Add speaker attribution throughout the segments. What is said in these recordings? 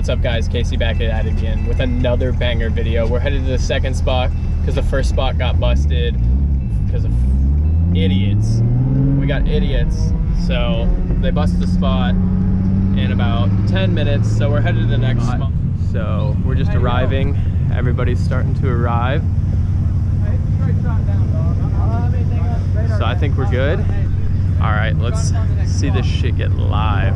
Speaker 1: What's up guys, Casey back at it again with another banger video. We're headed to the second spot because the first spot got busted because of idiots. We got idiots, so they busted the spot in about 10 minutes, so we're headed to the next spot. So we're just arriving. Everybody's starting to arrive. So I think we're good. All right, let's see this shit get live.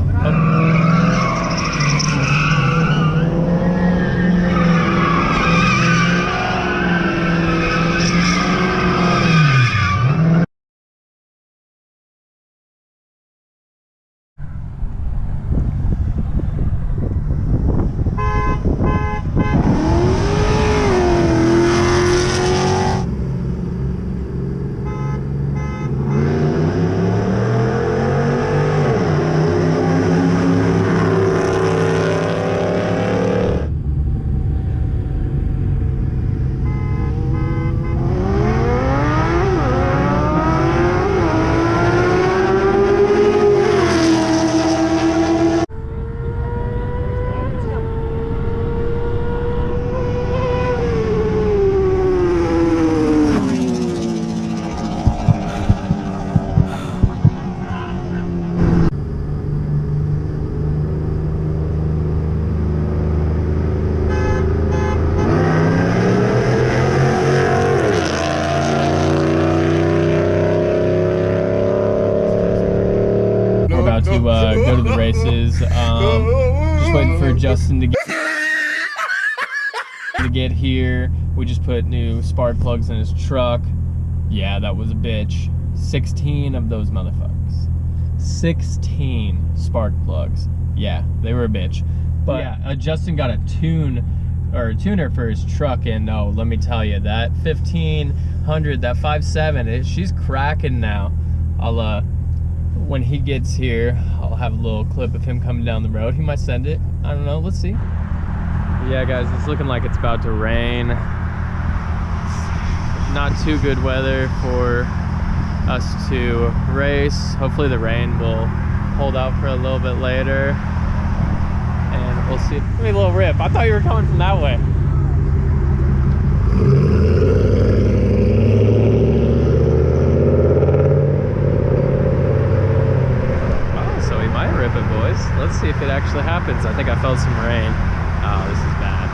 Speaker 1: To go to the races. Just waiting for Justin to get here. We just put new spark plugs in his truck. Yeah, that was a bitch. 16 of those motherfuckers. 16 spark plugs. Yeah, they were a bitch. But yeah, Justin got a tuner for his truck, and no, let me tell you, that 1500, that 5.7, she's cracking now. When he gets here, I'll have a little clip of him coming down the road. He might send it. I don't know. Let's see. Yeah, guys, it's looking like it's about to rain. Not too good weather for us to race. Hopefully the rain will hold out for a little bit later. And we'll see. Give me a little rip. I thought you were coming from that way. Let's see if it actually happens. I think I felt some rain. Oh, this is bad.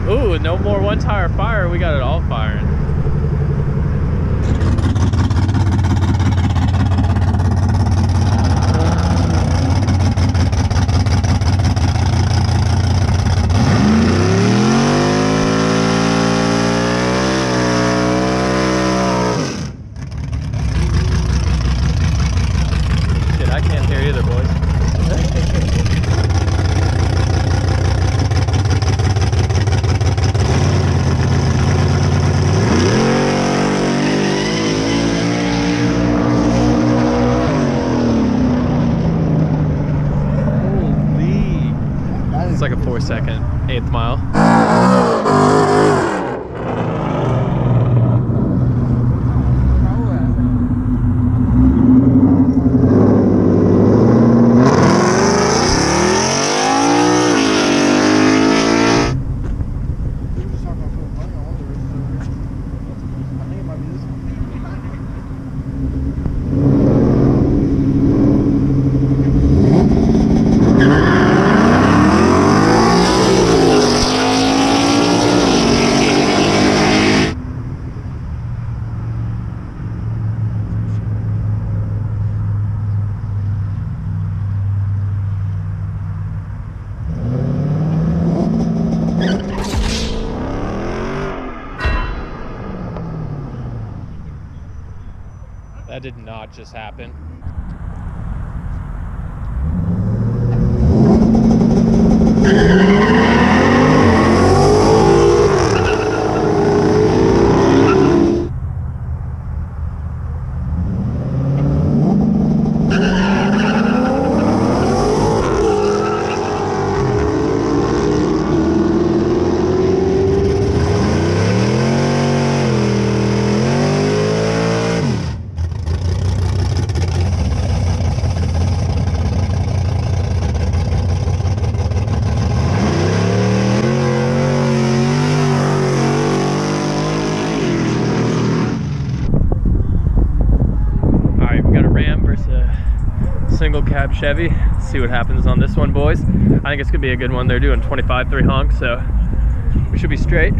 Speaker 1: Ooh, no more one tire fire. We got it all firing. I can't hear either, boys. Holy. It's like a 4-second 8th mile. That did not just happen. Chevy. Let's see what happens on this one, boys. I think it's gonna be a good one. They're doing 25 3 honks, so we should be straight.